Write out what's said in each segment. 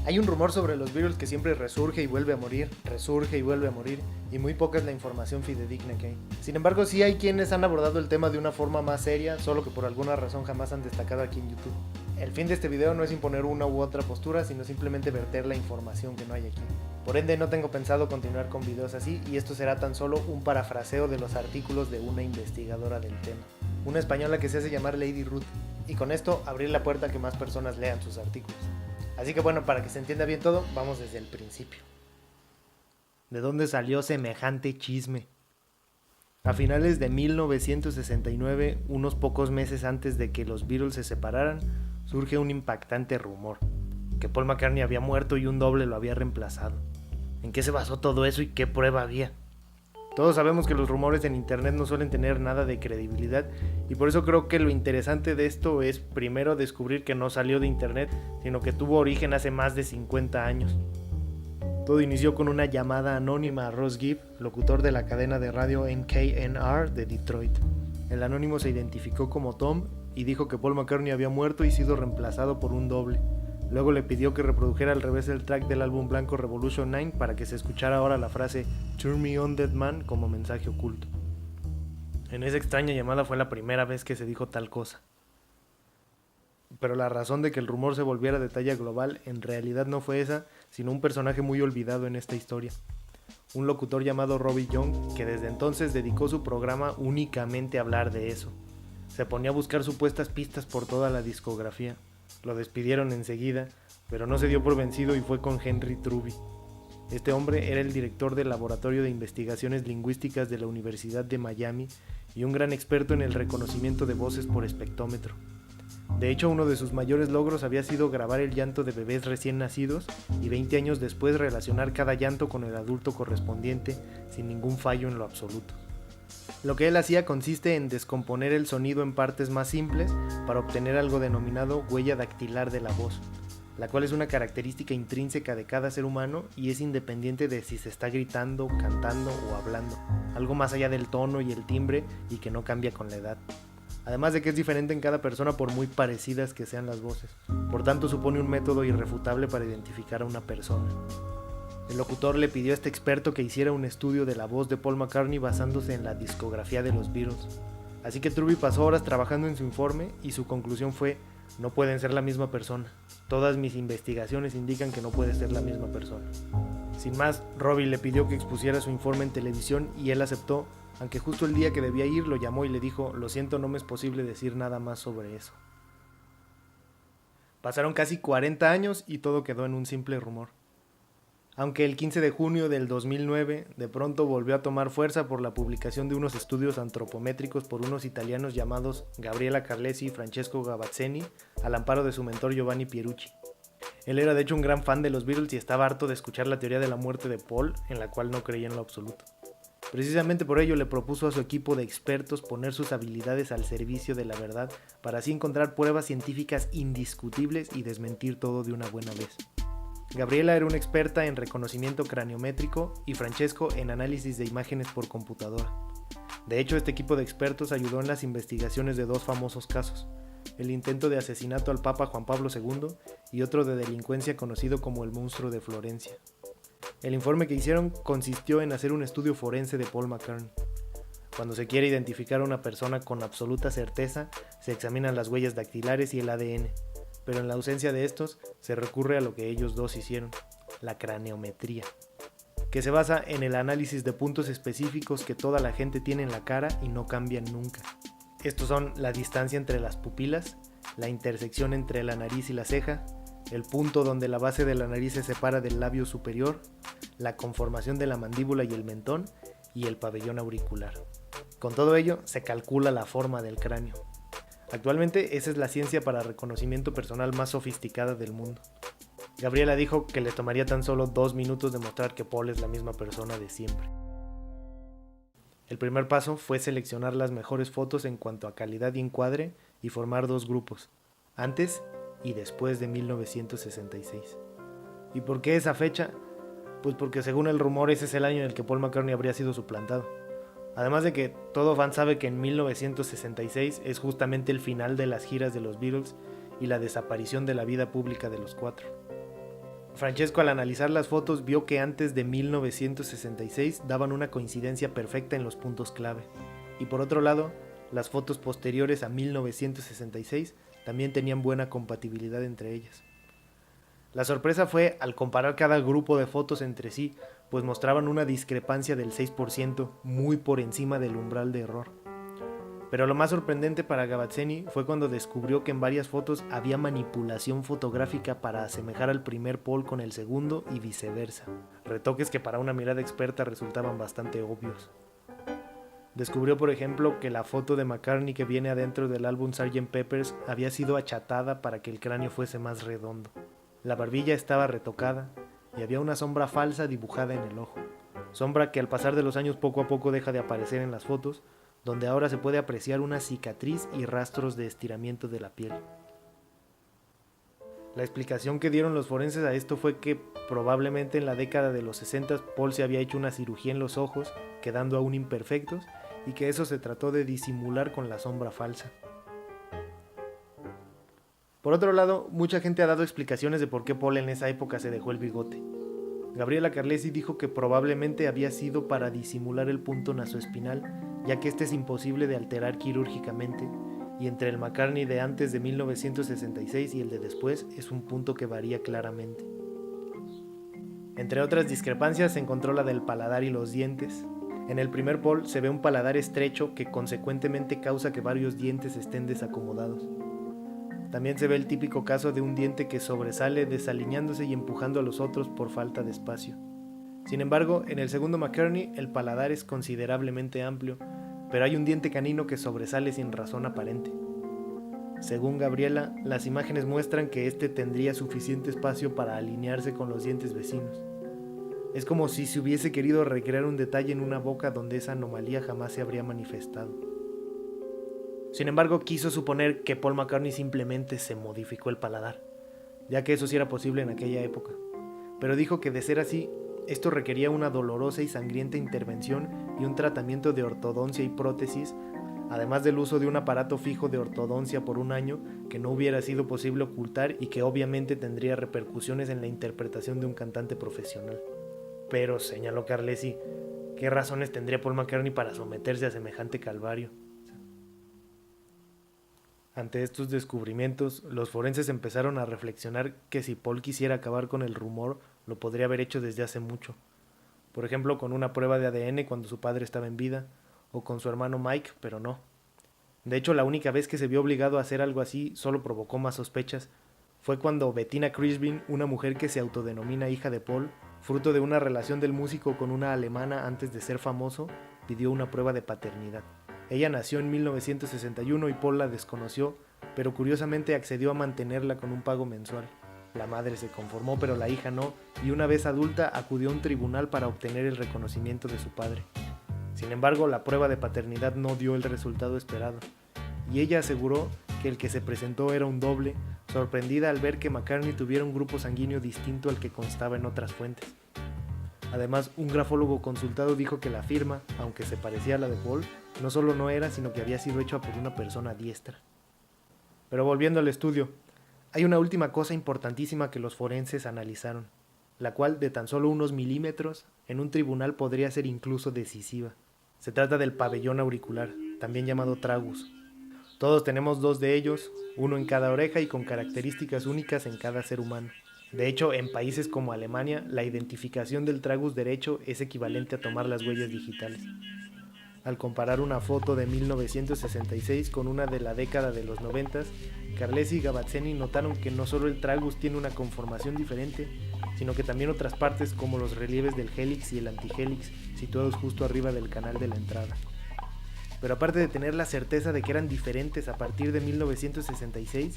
Hay un rumor sobre los Beatles que siempre resurge y vuelve a morir, resurge y vuelve a morir, y muy poca es la información fidedigna que hay. Sin embargo, sí hay quienes han abordado el tema de una forma más seria, solo que por alguna razón jamás han destacado aquí en YouTube. El fin de este video no es imponer una u otra postura, sino simplemente verter la información que no hay aquí. Por ende, no tengo pensado continuar con videos así, y esto será tan solo un parafraseo de los artículos de una investigadora del tema, una española que se hace llamar Lady Ruth, y con esto abrir la puerta a que más personas lean sus artículos. Así que bueno, para que se entienda bien todo, vamos desde el principio. ¿De dónde salió semejante chisme? A finales de 1969, unos pocos meses antes de que los Beatles se separaran, surge un impactante rumor, que Paul McCartney había muerto y un doble lo había reemplazado. ¿En qué se basó todo eso y qué prueba había? Todos sabemos que los rumores en internet no suelen tener nada de credibilidad, y por eso creo que lo interesante de esto es primero descubrir que no salió de internet, sino que tuvo origen hace más de 50 años. Todo inició con una llamada anónima a Ross Gibb, locutor de la cadena de radio NKNR de Detroit. El anónimo se identificó como Tom y dijo que Paul McCartney había muerto y sido reemplazado por un doble. Luego le pidió que reprodujera al revés el track del álbum blanco Revolution 9 para que se escuchara ahora la frase "Turn me on, dead man" como mensaje oculto. En esa extraña llamada fue la primera vez que se dijo tal cosa. Pero la razón de que el rumor se volviera de talla global en realidad no fue esa, sino un personaje muy olvidado en esta historia. Un locutor llamado Robbie Young, que desde entonces dedicó su programa únicamente a hablar de eso. Se ponía a buscar supuestas pistas por toda la discografía. Lo despidieron enseguida, pero no se dio por vencido y fue con Henry Truby. Este hombre era el director del Laboratorio de Investigaciones Lingüísticas de la Universidad de Miami y un gran experto en el reconocimiento de voces por espectrómetro. De hecho, uno de sus mayores logros había sido grabar el llanto de bebés recién nacidos y 20 años después relacionar cada llanto con el adulto correspondiente sin ningún fallo en lo absoluto. Lo que él hacía consiste en descomponer el sonido en partes más simples para obtener algo denominado huella dactilar de la voz, la cual es una característica intrínseca de cada ser humano y es independiente de si se está gritando, cantando o hablando, algo más allá del tono y el timbre y que no cambia con la edad. Además de que es diferente en cada persona por muy parecidas que sean las voces, por tanto supone un método irrefutable para identificar a una persona. El locutor le pidió a este experto que hiciera un estudio de la voz de Paul McCartney basándose en la discografía de los Beatles. Así que Truby pasó horas trabajando en su informe y su conclusión fue: no pueden ser la misma persona. Todas mis investigaciones indican que no puede ser la misma persona. Sin más, Robbie le pidió que expusiera su informe en televisión y él aceptó, aunque justo el día que debía ir lo llamó y le dijo: lo siento, no me es posible decir nada más sobre eso. Pasaron casi 40 años y todo quedó en un simple rumor. Aunque el 15 de junio del 2009 de pronto volvió a tomar fuerza por la publicación de unos estudios antropométricos por unos italianos llamados Gabriela Carlesi y Francesco Gavazzeni, al amparo de su mentor Giovanni Pierucci. Él era de hecho un gran fan de los Beatles y estaba harto de escuchar la teoría de la muerte de Paul, en la cual no creía en lo absoluto. Precisamente por ello le propuso a su equipo de expertos poner sus habilidades al servicio de la verdad para así encontrar pruebas científicas indiscutibles y desmentir todo de una buena vez. Gabriela era una experta en reconocimiento craniométrico y Francesco en análisis de imágenes por computadora. De hecho, este equipo de expertos ayudó en las investigaciones de dos famosos casos: el intento de asesinato al Papa Juan Pablo II y otro de delincuencia conocido como el monstruo de Florencia. El informe que hicieron consistió en hacer un estudio forense de Paul McCartney. Cuando se quiere identificar a una persona con absoluta certeza, se examinan las huellas dactilares y el ADN. Pero en la ausencia de estos, se recurre a lo que ellos dos hicieron, la craneometría, que se basa en el análisis de puntos específicos que toda la gente tiene en la cara y no cambian nunca. Estos son la distancia entre las pupilas, la intersección entre la nariz y la ceja, el punto donde la base de la nariz se separa del labio superior, la conformación de la mandíbula y el mentón, y el pabellón auricular. Con todo ello, se calcula la forma del cráneo. Actualmente esa es la ciencia para reconocimiento personal más sofisticada del mundo. Gabriela dijo que le tomaría tan solo 2 minutos demostrar que Paul es la misma persona de siempre. El primer paso fue seleccionar las mejores fotos en cuanto a calidad y encuadre y formar 2 grupos, antes y después de 1966. ¿Y por qué esa fecha? Pues porque según el rumor ese es el año en el que Paul McCartney habría sido suplantado. Además de que todo fan sabe que en 1966 es justamente el final de las giras de los Beatles y la desaparición de la vida pública de los 4. Francesco, al analizar las fotos, vio que antes de 1966 daban una coincidencia perfecta en los puntos clave. Y por otro lado, las fotos posteriores a 1966 también tenían buena compatibilidad entre ellas. La sorpresa fue al comparar cada grupo de fotos entre sí, pues mostraban una discrepancia del 6%, muy por encima del umbral de error. Pero lo más sorprendente para Gavazzeni fue cuando descubrió que en varias fotos había manipulación fotográfica para asemejar al primer Paul con el segundo y viceversa, retoques que para una mirada experta resultaban bastante obvios. Descubrió, por ejemplo, que la foto de McCartney que viene adentro del álbum Sgt. Pepper's había sido achatada para que el cráneo fuese más redondo. La barbilla estaba retocada y había una sombra falsa dibujada en el ojo, sombra que al pasar de los años poco a poco deja de aparecer en las fotos, donde ahora se puede apreciar una cicatriz y rastros de estiramiento de la piel. La explicación que dieron los forenses a esto fue que probablemente en la década de los 60 Paul se había hecho una cirugía en los ojos, quedando aún imperfectos, y que eso se trató de disimular con la sombra falsa. Por otro lado, mucha gente ha dado explicaciones de por qué Paul en esa época se dejó el bigote. Gabriela Carlesi dijo que probablemente había sido para disimular el punto nasoespinal, ya que este es imposible de alterar quirúrgicamente, y entre el McCartney de antes de 1966 y el de después es un punto que varía claramente. Entre otras discrepancias se encontró la del paladar y los dientes. En el primer Paul se ve un paladar estrecho que consecuentemente causa que varios dientes estén desacomodados. También se ve el típico caso de un diente que sobresale desalineándose y empujando a los otros por falta de espacio. Sin embargo, en el segundo McCartney el paladar es considerablemente amplio, pero hay un diente canino que sobresale sin razón aparente. Según Gabriela, las imágenes muestran que este tendría suficiente espacio para alinearse con los dientes vecinos. Es como si se hubiese querido recrear un detalle en una boca donde esa anomalía jamás se habría manifestado. Sin embargo, quiso suponer que Paul McCartney simplemente se modificó el paladar, ya que eso sí era posible en aquella época. Pero dijo que de ser así, esto requería una dolorosa y sangrienta intervención y un tratamiento de ortodoncia y prótesis, además del uso de un aparato fijo de ortodoncia por un año que no hubiera sido posible ocultar y que obviamente tendría repercusiones en la interpretación de un cantante profesional. Pero, señaló Carlesi, ¿qué razones tendría Paul McCartney para someterse a semejante calvario? Ante estos descubrimientos, los forenses empezaron a reflexionar que si Paul quisiera acabar con el rumor, lo podría haber hecho desde hace mucho. Por ejemplo, con una prueba de ADN cuando su padre estaba en vida, o con su hermano Mike, pero no. De hecho, la única vez que se vio obligado a hacer algo así solo provocó más sospechas. Fue cuando Bettina Crispin, una mujer que se autodenomina hija de Paul, fruto de una relación del músico con una alemana antes de ser famoso, pidió una prueba de paternidad. Ella nació en 1961 y Paul la desconoció, pero curiosamente accedió a mantenerla con un pago mensual. La madre se conformó, pero la hija no, y una vez adulta acudió a un tribunal para obtener el reconocimiento de su padre. Sin embargo, la prueba de paternidad no dio el resultado esperado, y ella aseguró que el que se presentó era un doble, sorprendida al ver que McCartney tuviera un grupo sanguíneo distinto al que constaba en otras fuentes. Además, un grafólogo consultado dijo que la firma, aunque se parecía a la de Paul, no solo no era, sino que había sido hecha por una persona diestra. Pero volviendo al estudio, hay una última cosa importantísima que los forenses analizaron, la cual de tan solo unos milímetros en un tribunal podría ser incluso decisiva. Se trata del pabellón auricular, también llamado tragus. Todos tenemos dos de ellos, uno en cada oreja y con características únicas en cada ser humano. De hecho, en países como Alemania, la identificación del tragus derecho es equivalente a tomar las huellas digitales. Al comparar una foto de 1966 con una de la década de los 90, Carlesi y Gavazzeni notaron que no solo el tragus tiene una conformación diferente, sino que también otras partes como los relieves del hélix y el antigélix situados justo arriba del canal de la entrada. Pero aparte de tener la certeza de que eran diferentes a partir de 1966,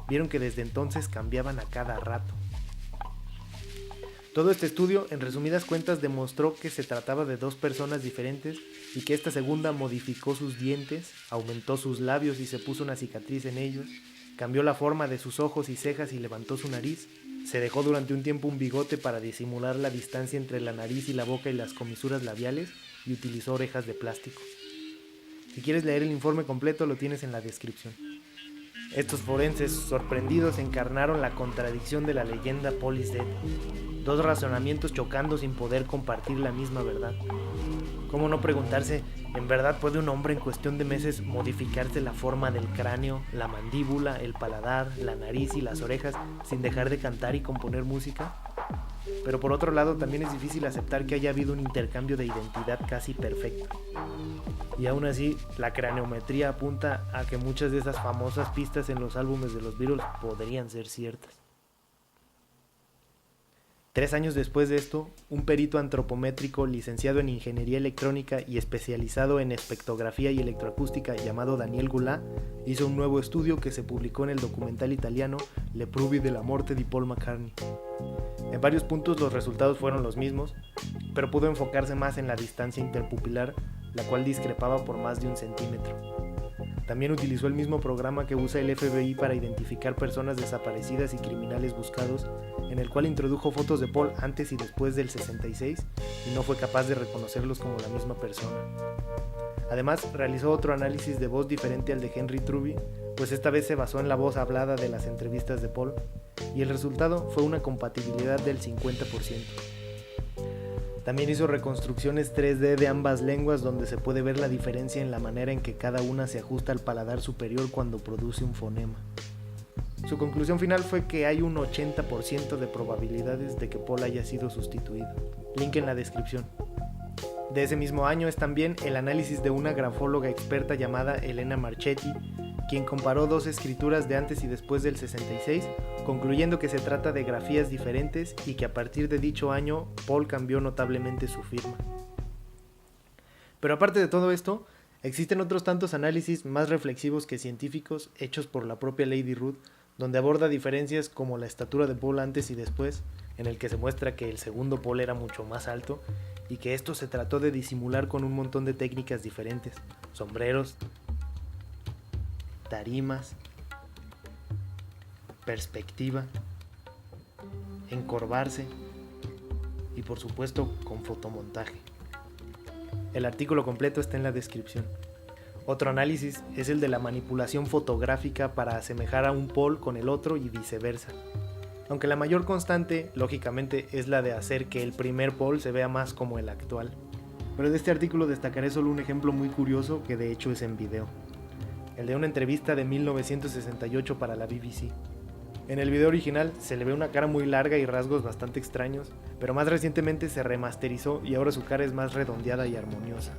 vieron que desde entonces cambiaban a cada rato. Todo este estudio, en resumidas cuentas, demostró que se trataba de dos personas diferentes y que esta segunda modificó sus dientes, aumentó sus labios y se puso una cicatriz en ellos, cambió la forma de sus ojos y cejas y levantó su nariz, se dejó durante un tiempo un bigote para disimular la distancia entre la nariz y la boca y las comisuras labiales y utilizó orejas de plástico. Si quieres leer el informe completo lo tienes en la descripción. Estos forenses sorprendidos encarnaron la contradicción de la leyenda Paul is dead, dos razonamientos chocando sin poder compartir la misma verdad. ¿Cómo no preguntarse, ¿en verdad puede un hombre en cuestión de meses modificarse la forma del cráneo, la mandíbula, el paladar, la nariz y las orejas sin dejar de cantar y componer música? Pero por otro lado también es difícil aceptar que haya habido un intercambio de identidad casi perfecto. Y aún así, la craneometría apunta a que muchas de esas famosas pistas en los álbumes de los Beatles podrían ser ciertas. 3 años después de esto, un perito antropométrico licenciado en Ingeniería Electrónica y especializado en espectrografía y electroacústica llamado Daniel Goulart hizo un nuevo estudio que se publicó en el documental italiano Le prove della morte di Paul McCartney. En varios puntos los resultados fueron los mismos, pero pudo enfocarse más en la distancia interpupilar, la cual discrepaba por más de 1 centímetro. También utilizó el mismo programa que usa el FBI para identificar personas desaparecidas y criminales buscados, en el cual introdujo fotos de Paul antes y después del 66 y no fue capaz de reconocerlos como la misma persona. Además, realizó otro análisis de voz diferente al de Henry Truby, pues esta vez se basó en la voz hablada de las entrevistas de Paul, y el resultado fue una compatibilidad del 50%. También hizo reconstrucciones 3D de ambas lenguas donde se puede ver la diferencia en la manera en que cada una se ajusta al paladar superior cuando produce un fonema. Su conclusión final fue que hay un 80% de probabilidades de que Paul haya sido sustituido. Link en la descripción. De ese mismo año es también el análisis de una grafóloga experta llamada Elena Marchetti, quien comparó 2 escrituras de antes y después del 66, concluyendo que se trata de grafías diferentes y que a partir de dicho año Paul cambió notablemente su firma. Pero aparte de todo esto, existen otros tantos análisis más reflexivos que científicos hechos por la propia Lady Ruth, donde aborda diferencias como la estatura de Paul antes y después, en el que se muestra que el segundo Paul era mucho más alto y que esto se trató de disimular con un montón de técnicas diferentes, sombreros, tarimas, perspectiva, encorvarse y por supuesto con fotomontaje. El artículo completo está en la descripción. Otro análisis es el de la manipulación fotográfica para asemejar a un Paul con el otro y viceversa. Aunque la mayor constante, lógicamente, es la de hacer que el primer Paul se vea más como el actual. Pero de este artículo destacaré solo un ejemplo muy curioso que de hecho es en video. El de una entrevista de 1968 para la BBC. En el video original se le ve una cara muy larga y rasgos bastante extraños, pero más recientemente se remasterizó y ahora su cara es más redondeada y armoniosa.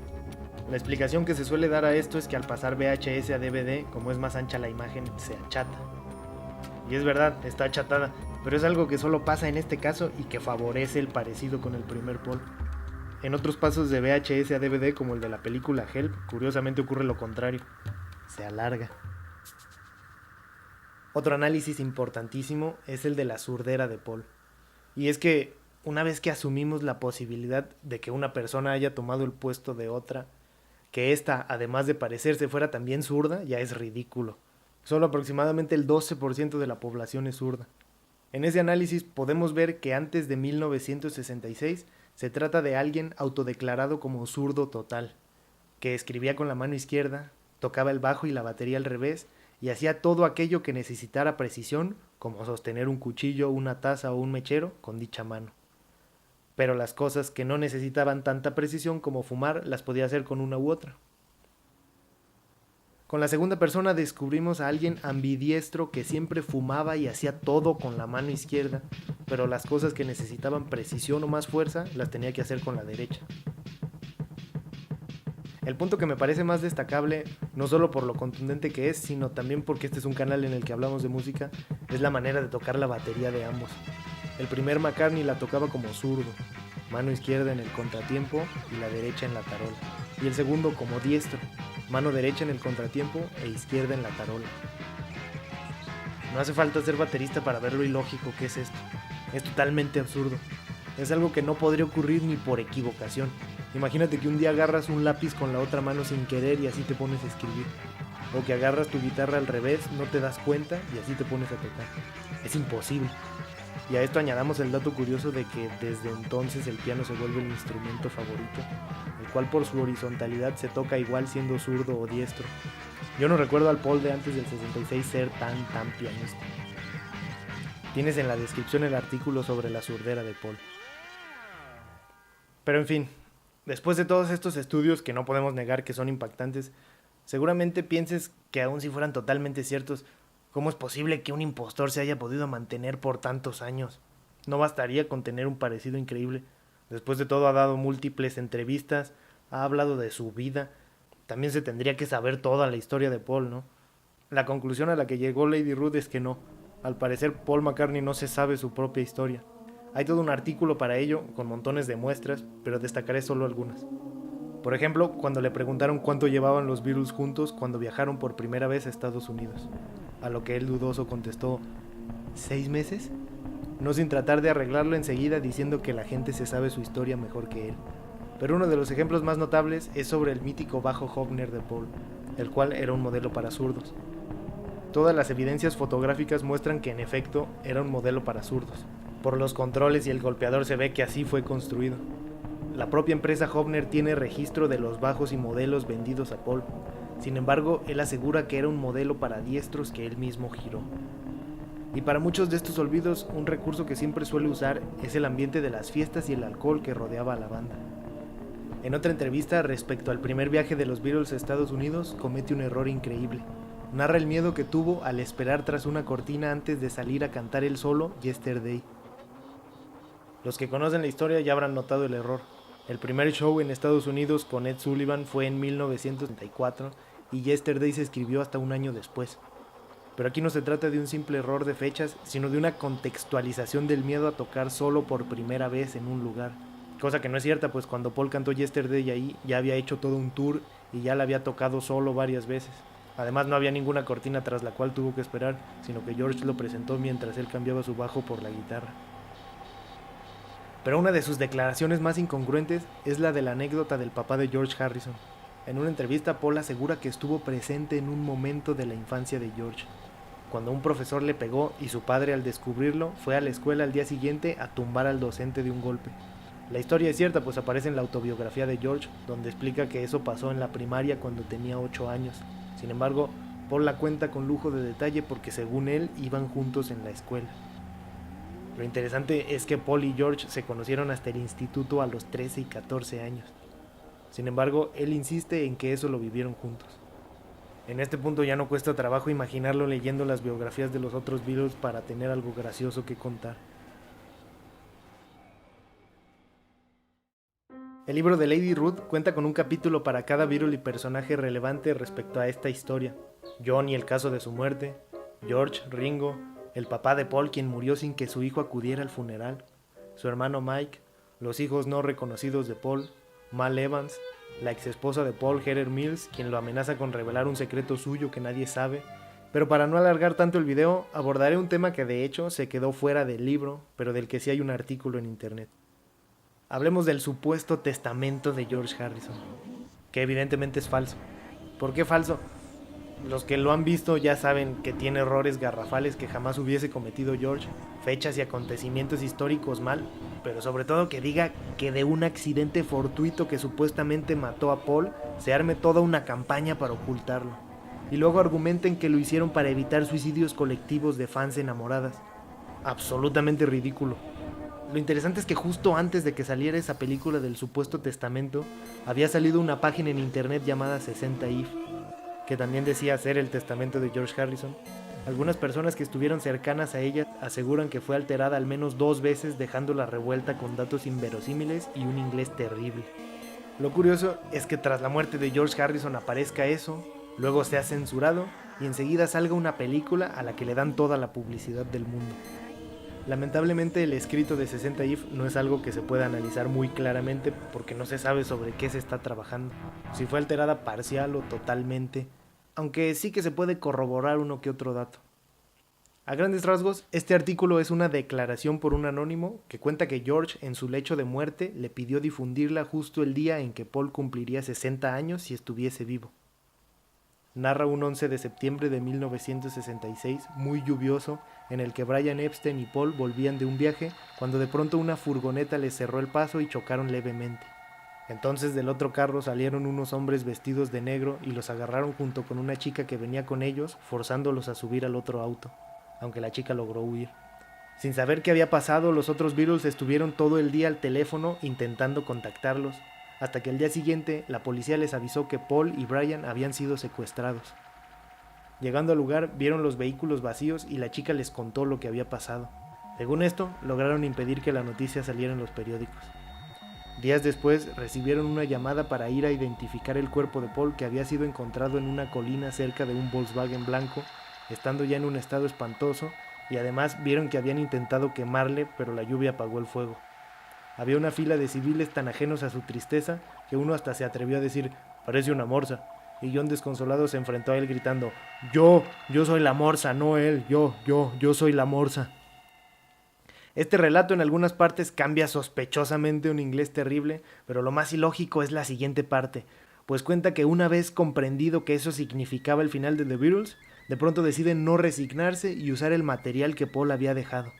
La explicación que se suele dar a esto es que al pasar VHS a DVD, como es más ancha la imagen, se achata. Y es verdad, está achatada, pero es algo que solo pasa en este caso y que favorece el parecido con el primer Paul. En otros pasos de VHS a DVD, como el de la película Help, curiosamente ocurre lo contrario. Se alarga. Otro análisis importantísimo es el de la surdera de Paul. Y es que una vez que asumimos la posibilidad de que una persona haya tomado el puesto de otra, que ésta, además de parecerse, fuera también zurda, ya es ridículo. Solo aproximadamente el 12% de la población es zurda. En ese análisis podemos ver que antes de 1966 se trata de alguien autodeclarado como zurdo total, que escribía con la mano izquierda, tocaba el bajo y la batería al revés y hacía todo aquello que necesitara precisión, como sostener un cuchillo, una taza o un mechero con dicha mano. Pero las cosas que no necesitaban tanta precisión como fumar las podía hacer con una u otra. Con la segunda persona descubrimos a alguien ambidiestro que siempre fumaba y hacía todo con la mano izquierda, pero las cosas que necesitaban precisión o más fuerza las tenía que hacer con la derecha. El punto que me parece más destacable, no solo por lo contundente que es, sino también porque este es un canal en el que hablamos de música, es la manera de tocar la batería de ambos. El primer McCartney la tocaba como zurdo, mano izquierda en el contratiempo y la derecha en la tarola. Y el segundo como diestro, mano derecha en el contratiempo e izquierda en la tarola. No hace falta ser baterista para ver lo ilógico que es esto. Es totalmente absurdo. Es algo que no podría ocurrir ni por equivocación. Imagínate que un día agarras un lápiz con la otra mano sin querer y así te pones a escribir. O que agarras tu guitarra al revés, no te das cuenta y así te pones a tocar. Es imposible. Y a esto añadamos el dato curioso de que desde entonces el piano se vuelve el instrumento favorito, el cual por su horizontalidad se toca igual siendo zurdo o diestro. Yo no recuerdo al Paul de antes del 66 ser tan pianista. Tienes en la descripción el artículo sobre la surdera de Paul. Pero en fin, después de todos estos estudios que no podemos negar que son impactantes, seguramente pienses que aun si fueran totalmente ciertos, ¿cómo es posible que un impostor se haya podido mantener por tantos años? No bastaría con tener un parecido increíble. Después de todo ha dado múltiples entrevistas, ha hablado de su vida. También se tendría que saber toda la historia de Paul, ¿no? La conclusión a la que llegó Lady Ruth es que no. Al parecer Paul McCartney no se sabe su propia historia. Hay todo un artículo para ello, con montones de muestras, pero destacaré solo algunas. Por ejemplo, cuando le preguntaron cuánto llevaban los Beatles juntos cuando viajaron por primera vez a Estados Unidos. A lo que él dudoso contestó, ¿6 meses? No sin tratar de arreglarlo enseguida diciendo que la gente se sabe su historia mejor que él. Pero uno de los ejemplos más notables es sobre el mítico bajo Hofner de Paul, el cual era un modelo para zurdos. Todas las evidencias fotográficas muestran que en efecto era un modelo para zurdos. Por los controles y el golpeador se ve que así fue construido. La propia empresa Hofner tiene registro de los bajos y modelos vendidos a Paul. Sin embargo, él asegura que era un modelo para diestros que él mismo giró. Y para muchos de estos olvidos, un recurso que siempre suele usar es el ambiente de las fiestas y el alcohol que rodeaba a la banda. En otra entrevista respecto al primer viaje de los Beatles a Estados Unidos, comete un error increíble. Narra el miedo que tuvo al esperar tras una cortina antes de salir a cantar él solo Yesterday. Los que conocen la historia ya habrán notado el error. El primer show en Estados Unidos con Ed Sullivan fue en 1974 y Yesterday se escribió hasta un año después. Pero aquí no se trata de un simple error de fechas, sino de una contextualización del miedo a tocar solo por primera vez en un lugar. Cosa que no es cierta, pues cuando Paul cantó Yesterday ahí ya había hecho todo un tour y ya la había tocado solo varias veces. Además no había ninguna cortina tras la cual tuvo que esperar, sino que George lo presentó mientras él cambiaba su bajo por la guitarra. Pero una de sus declaraciones más incongruentes es la de la anécdota del papá de George Harrison. En una entrevista, Paul asegura que estuvo presente en un momento de la infancia de George, cuando un profesor le pegó y su padre, al descubrirlo, fue a la escuela al día siguiente a tumbar al docente de un golpe. La historia es cierta, pues aparece en la autobiografía de George, donde explica que eso pasó en la primaria cuando tenía 8 años. Sin embargo, Paul la cuenta con lujo de detalle porque según él iban juntos en la escuela. Lo interesante es que Paul y George se conocieron hasta el instituto a los 13 y 14 años. Sin embargo, él insiste en que eso lo vivieron juntos. En este punto ya no cuesta trabajo imaginarlo leyendo las biografías de los otros Beatles para tener algo gracioso que contar. El libro de Lady Ruth cuenta con un capítulo para cada Beatle y personaje relevante respecto a esta historia. John y el caso de su muerte, George, Ringo, el papá de Paul quien murió sin que su hijo acudiera al funeral, su hermano Mike, los hijos no reconocidos de Paul, Mal Evans, la exesposa de Paul, Heather Mills, quien lo amenaza con revelar un secreto suyo que nadie sabe. Pero para no alargar tanto el video, abordaré un tema que de hecho se quedó fuera del libro, pero del que sí hay un artículo en internet. Hablemos del supuesto testamento de George Harrison, que evidentemente es falso. ¿Por qué falso? Los que lo han visto ya saben que tiene errores garrafales que jamás hubiese cometido George, fechas y acontecimientos históricos mal, pero sobre todo que diga que de un accidente fortuito que supuestamente mató a Paul, se arme toda una campaña para ocultarlo. Y luego argumenten que lo hicieron para evitar suicidios colectivos de fans enamoradas. Absolutamente ridículo. Lo interesante es que justo antes de que saliera esa película del supuesto testamento, había salido una página en internet llamada 60 If, que también decía ser el testamento de George Harrison. Algunas personas que estuvieron cercanas a ella aseguran que fue alterada al menos 2 veces, dejándola revuelta con datos inverosímiles y un inglés terrible. Lo curioso es que tras la muerte de George Harrison aparezca eso, luego sea censurado y enseguida salga una película a la que le dan toda la publicidad del mundo. Lamentablemente el escrito de 60 If no es algo que se pueda analizar muy claramente porque no se sabe sobre qué se está trabajando, si fue alterada parcial o totalmente, aunque sí que se puede corroborar uno que otro dato. A grandes rasgos, este artículo es una declaración por un anónimo que cuenta que George en su lecho de muerte le pidió difundirla justo el día en que Paul cumpliría 60 años si estuviese vivo. Narra un 11 de septiembre de 1966, muy lluvioso, en el que Brian Epstein y Paul volvían de un viaje cuando de pronto una furgoneta les cerró el paso y chocaron levemente. Entonces del otro carro salieron unos hombres vestidos de negro y los agarraron junto con una chica que venía con ellos, forzándolos a subir al otro auto, aunque la chica logró huir. Sin saber qué había pasado, los otros Beatles estuvieron todo el día al teléfono intentando contactarlos, hasta que al día siguiente la policía les avisó que Paul y Brian habían sido secuestrados. Llegando al lugar, vieron los vehículos vacíos y la chica les contó lo que había pasado. Según esto, lograron impedir que la noticia saliera en los periódicos. Días después, recibieron una llamada para ir a identificar el cuerpo de Paul, que había sido encontrado en una colina cerca de un Volkswagen blanco, estando ya en un estado espantoso, y además vieron que habían intentado quemarle, pero la lluvia apagó el fuego. Había una fila de civiles tan ajenos a su tristeza que uno hasta se atrevió a decir: «Parece una morsa», y John desconsolado se enfrentó a él gritando: yo soy la morsa, no él, yo soy la morsa». Este relato en algunas partes cambia sospechosamente un inglés terrible, pero lo más ilógico es la siguiente parte, pues cuenta que una vez comprendido que eso significaba el final de The Beatles, de pronto deciden no resignarse y usar el material que Paul había dejado.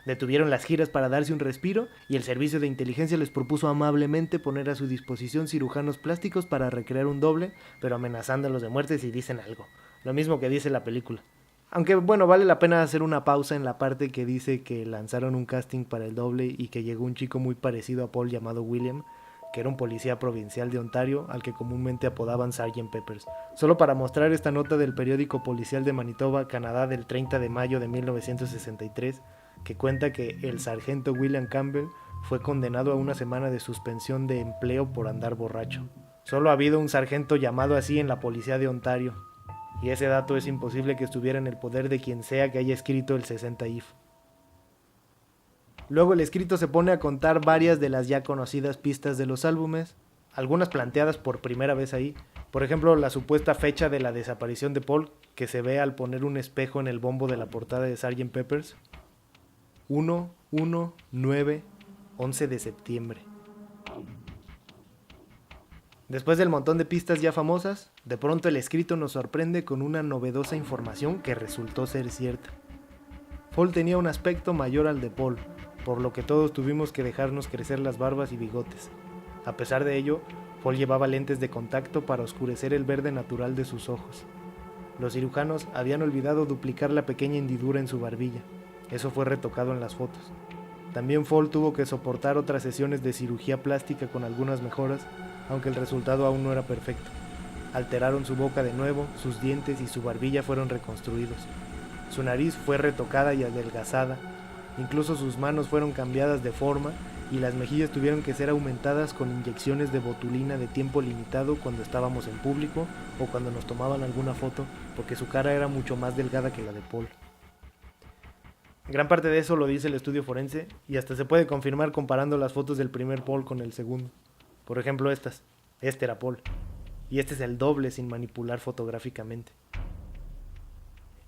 Detuvieron las giras para darse un respiro y el servicio de inteligencia les propuso amablemente poner a su disposición cirujanos plásticos para recrear un doble, pero amenazándolos de muerte si dicen algo. Lo mismo que dice la película. Aunque bueno, vale la pena hacer una pausa en la parte que dice que lanzaron un casting para el doble y que llegó un chico muy parecido a Paul llamado William, que era un policía provincial de Ontario al que comúnmente apodaban Sgt. Peppers. Solo para mostrar esta nota del periódico policial de Manitoba, Canadá, del 30 de mayo de 1963, que cuenta que el sargento William Campbell fue condenado a una semana de suspensión de empleo por andar borracho. Solo ha habido un sargento llamado así en la policía de Ontario, y ese dato es imposible que estuviera en el poder de quien sea que haya escrito el 60 if. Luego el escrito se pone a contar varias de las ya conocidas pistas de los álbumes, algunas planteadas por primera vez ahí. Por ejemplo, la supuesta fecha de la desaparición de Paul, que se ve al poner un espejo en el bombo de la portada de Sgt. Peppers. 11 de septiembre. Después del montón de pistas ya famosas, de pronto el escrito nos sorprende con una novedosa información que resultó ser cierta. Paul tenía un aspecto mayor al de Paul, por lo que todos tuvimos que dejarnos crecer las barbas y bigotes. A pesar de ello, Paul llevaba lentes de contacto para oscurecer el verde natural de sus ojos. Los cirujanos habían olvidado duplicar la pequeña hendidura en su barbilla. Eso fue retocado en las fotos. También Paul tuvo que soportar otras sesiones de cirugía plástica con algunas mejoras, aunque el resultado aún no era perfecto. Alteraron su boca de nuevo, sus dientes y su barbilla fueron reconstruidos. Su nariz fue retocada y adelgazada, incluso sus manos fueron cambiadas de forma y las mejillas tuvieron que ser aumentadas con inyecciones de botulina de tiempo limitado cuando estábamos en público o cuando nos tomaban alguna foto, porque su cara era mucho más delgada que la de Paul. Gran parte de eso lo dice el estudio forense y hasta se puede confirmar comparando las fotos del primer Paul con el segundo. Por ejemplo estas. Este era Paul. Y este es el doble sin manipular fotográficamente.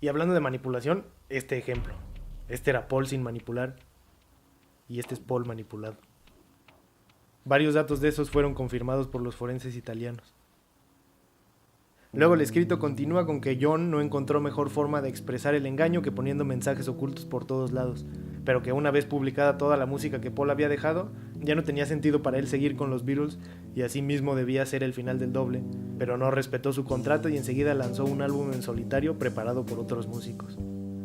Y hablando de manipulación, este ejemplo. Este era Paul sin manipular. Y este es Paul manipulado. Varios datos de esos fueron confirmados por los forenses italianos. Luego el escrito continúa con que John no encontró mejor forma de expresar el engaño que poniendo mensajes ocultos por todos lados, pero que una vez publicada toda la música que Paul había dejado, ya no tenía sentido para él seguir con los Beatles y así mismo debía ser el final del doble, pero no respetó su contrato y enseguida lanzó un álbum en solitario preparado por otros músicos.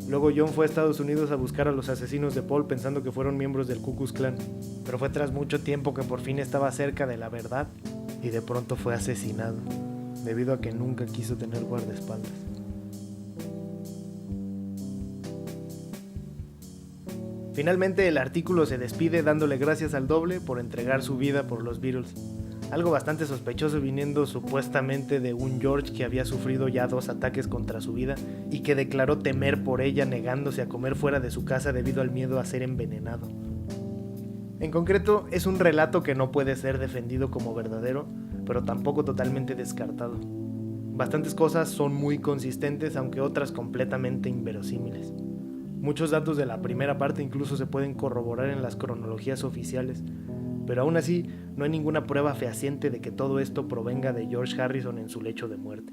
Luego John fue a Estados Unidos a buscar a los asesinos de Paul pensando que fueron miembros del Ku Klux Klan, pero fue tras mucho tiempo que por fin estaba cerca de la verdad y de pronto fue asesinado, debido a que nunca quiso tener guardaespaldas. Finalmente el artículo se despide dándole gracias al doble por entregar su vida por los Beatles, algo bastante sospechoso viniendo supuestamente de un George que había sufrido ya 2 ataques contra su vida y que declaró temer por ella negándose a comer fuera de su casa debido al miedo a ser envenenado. En concreto, es un relato que no puede ser defendido como verdadero, pero tampoco totalmente descartado. Bastantes cosas son muy consistentes, aunque otras completamente inverosímiles. Muchos datos de la primera parte incluso se pueden corroborar en las cronologías oficiales, pero aún así no hay ninguna prueba fehaciente de que todo esto provenga de George Harrison en su lecho de muerte.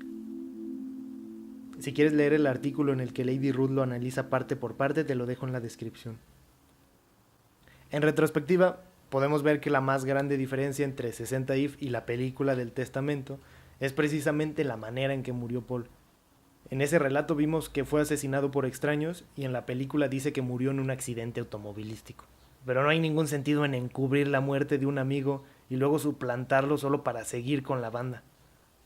Si quieres leer el artículo en el que Lady Ruth lo analiza parte por parte, te lo dejo en la descripción. En retrospectiva, podemos ver que la más grande diferencia entre 60 If y la película del Testamento es precisamente la manera en que murió Paul. En ese relato vimos que fue asesinado por extraños y en la película dice que murió en un accidente automovilístico. Pero no hay ningún sentido en encubrir la muerte de un amigo y luego suplantarlo solo para seguir con la banda.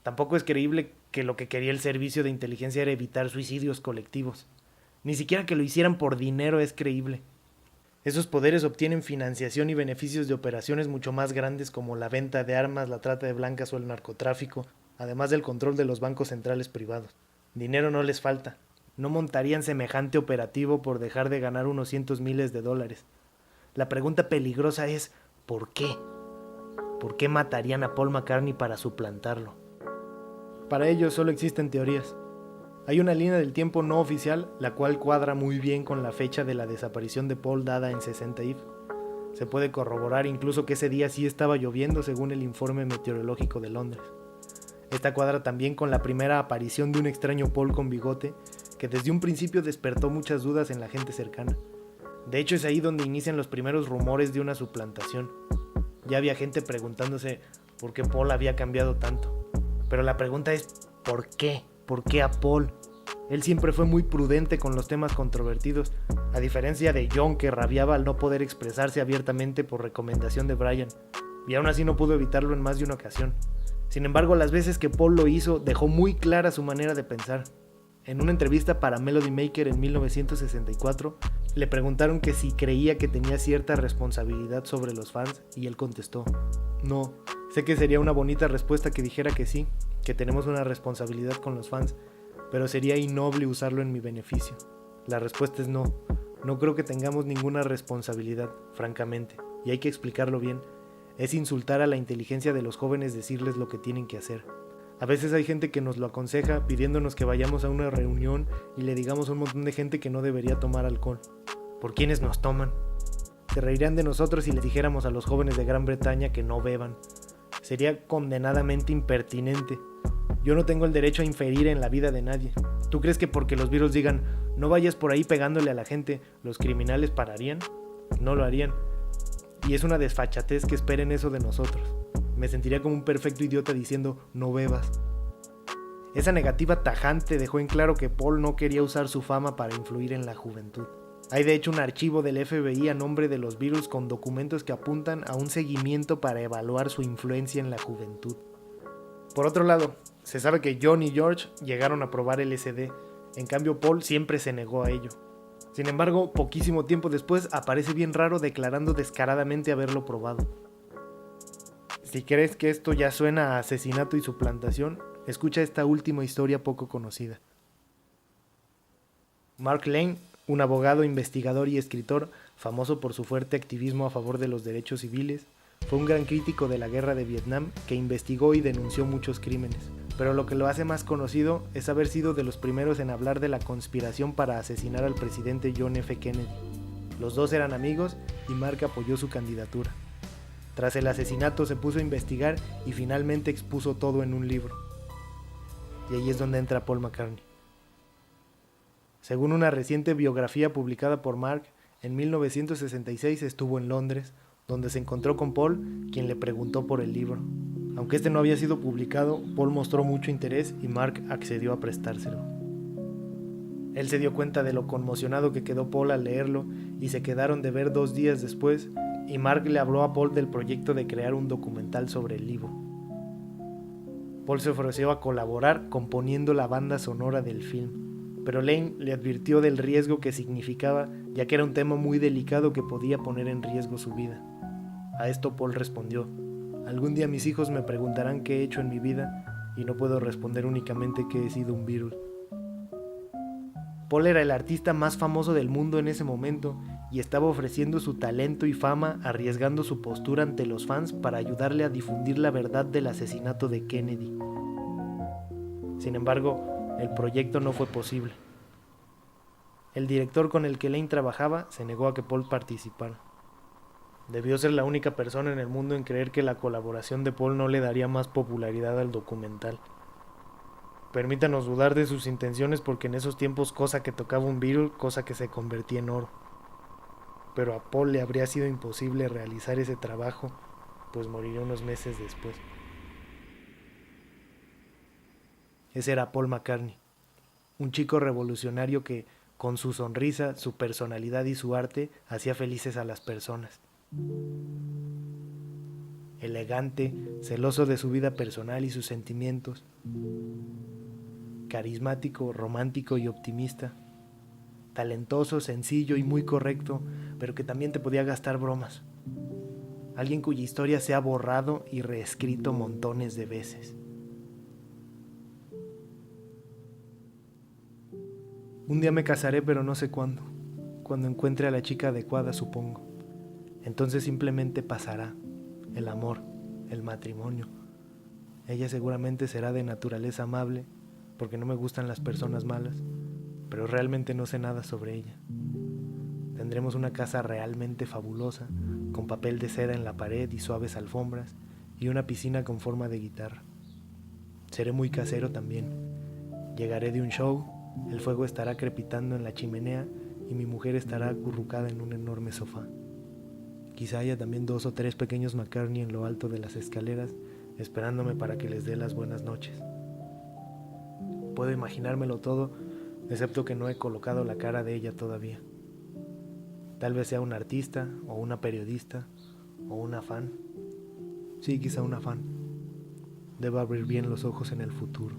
Tampoco es creíble que lo que quería el servicio de inteligencia era evitar suicidios colectivos. Ni siquiera que lo hicieran por dinero es creíble. Esos poderes obtienen financiación y beneficios de operaciones mucho más grandes como la venta de armas, la trata de blancas o el narcotráfico, además del control de los bancos centrales privados. Dinero no les falta. No montarían semejante operativo por dejar de ganar unos cientos miles de dólares. La pregunta peligrosa es ¿por qué? ¿Por qué matarían a Paul McCartney para suplantarlo? Para ello solo existen teorías. Hay una línea del tiempo no oficial, la cual cuadra muy bien con la fecha de la desaparición de Paul dada en 60 If. Se puede corroborar incluso que ese día sí estaba lloviendo según el informe meteorológico de Londres. Esta cuadra también con la primera aparición de un extraño Paul con bigote, que desde un principio despertó muchas dudas en la gente cercana. De hecho es ahí donde inician los primeros rumores de una suplantación. Ya había gente preguntándose por qué Paul había cambiado tanto. Pero la pregunta es ¿por qué? ¿Por qué a Paul? Él siempre fue muy prudente con los temas controvertidos, a diferencia de John, que rabiaba al no poder expresarse abiertamente por recomendación de Brian, y aún así no pudo evitarlo en más de una ocasión. Sin embargo, las veces que Paul lo hizo, dejó muy clara su manera de pensar. En una entrevista para Melody Maker en 1964, le preguntaron que si creía que tenía cierta responsabilidad sobre los fans, y él contestó, no, sé que sería una bonita respuesta que dijera que sí, que tenemos una responsabilidad con los fans, pero sería innoble usarlo en mi beneficio. La respuesta es no, no creo que tengamos ninguna responsabilidad, francamente, y hay que explicarlo bien. Es insultar a la inteligencia de los jóvenes decirles lo que tienen que hacer. A veces hay gente que nos lo aconseja pidiéndonos que vayamos a una reunión y le digamos a un montón de gente que no debería tomar alcohol. ¿Por quiénes nos toman? Se reirían de nosotros si les dijéramos a los jóvenes de Gran Bretaña que no beban. Sería condenadamente impertinente. Yo no tengo el derecho a inferir en la vida de nadie. ¿Tú crees que porque los Beatles digan no vayas por ahí pegándole a la gente, los criminales pararían? No lo harían. Y es una desfachatez que esperen eso de nosotros. Me sentiría como un perfecto idiota diciendo no bebas. Esa negativa tajante dejó en claro que Paul no quería usar su fama para influir en la juventud. Hay de hecho un archivo del FBI a nombre de los Beatles con documentos que apuntan a un seguimiento para evaluar su influencia en la juventud. Por otro lado, se sabe que John y George llegaron a probar LSD, en cambio Paul siempre se negó a ello. Sin embargo, poquísimo tiempo después aparece bien raro declarando descaradamente haberlo probado. Si crees que esto ya suena a asesinato y suplantación, escucha esta última historia poco conocida. Mark Lane, un abogado, investigador y escritor, famoso por su fuerte activismo a favor de los derechos civiles, fue un gran crítico de la guerra de Vietnam que investigó y denunció muchos crímenes, pero lo que lo hace más conocido es haber sido de los primeros en hablar de la conspiración para asesinar al presidente John F. Kennedy. Los dos eran amigos y Mark apoyó su candidatura. Tras el asesinato se puso a investigar y finalmente expuso todo en un libro. Y ahí es donde entra Paul McCartney. Según una reciente biografía publicada por Mark, en 1966 estuvo en Londres, donde se encontró con Paul, quien le preguntó por el libro. Aunque este no había sido publicado, Paul mostró mucho interés y Mark accedió a prestárselo. Él se dio cuenta de lo conmocionado que quedó Paul al leerlo y se quedaron de ver 2 días después, y Mark le habló a Paul del proyecto de crear un documental sobre el libro. Paul se ofreció a colaborar componiendo la banda sonora del film, pero Lane le advirtió del riesgo que significaba, ya que era un tema muy delicado que podía poner en riesgo su vida. A esto Paul respondió: algún día mis hijos me preguntarán qué he hecho en mi vida y no puedo responder únicamente que he sido un Beatle. Paul era el artista más famoso del mundo en ese momento y estaba ofreciendo su talento y fama arriesgando su postura ante los fans para ayudarle a difundir la verdad del asesinato de Kennedy. Sin embargo, el proyecto no fue posible. El director con el que Lane trabajaba se negó a que Paul participara. Debió ser la única persona en el mundo en creer que la colaboración de Paul no le daría más popularidad al documental. Permítanos dudar de sus intenciones porque en esos tiempos cosa que tocaba un Beatle, cosa que se convertía en oro. pero a Paul le habría sido imposible realizar ese trabajo, pues moriría unos meses después. Ese era Paul McCartney, un chico revolucionario que, con su sonrisa, su personalidad y su arte, hacía felices a las personas. Elegante, celoso de su vida personal y sus sentimientos, carismático, romántico y optimista, talentoso, sencillo y muy correcto, pero que también te podía gastar bromas. Alguien cuya historia se ha borrado y reescrito montones de veces. Un día me casaré, pero no sé cuándo. Cuando encuentre a la chica adecuada, supongo. Entonces simplemente pasará. El amor, el matrimonio. Ella seguramente será de naturaleza amable, porque no me gustan las personas malas, pero realmente no sé nada sobre ella. Tendremos una casa realmente fabulosa, con papel de seda en la pared y suaves alfombras, y una piscina con forma de guitarra. Seré muy casero también. Llegaré de un show, el fuego estará crepitando en la chimenea y mi mujer estará acurrucada en un enorme sofá. Quizá haya también 2 o 3 pequeños McCartney en lo alto de las escaleras, esperándome para que les dé las buenas noches. Puedo imaginármelo todo, excepto que no he colocado la cara de ella todavía. Tal vez sea un artista, o una periodista, o una fan. Sí, quizá una fan. Debo abrir bien los ojos en el futuro.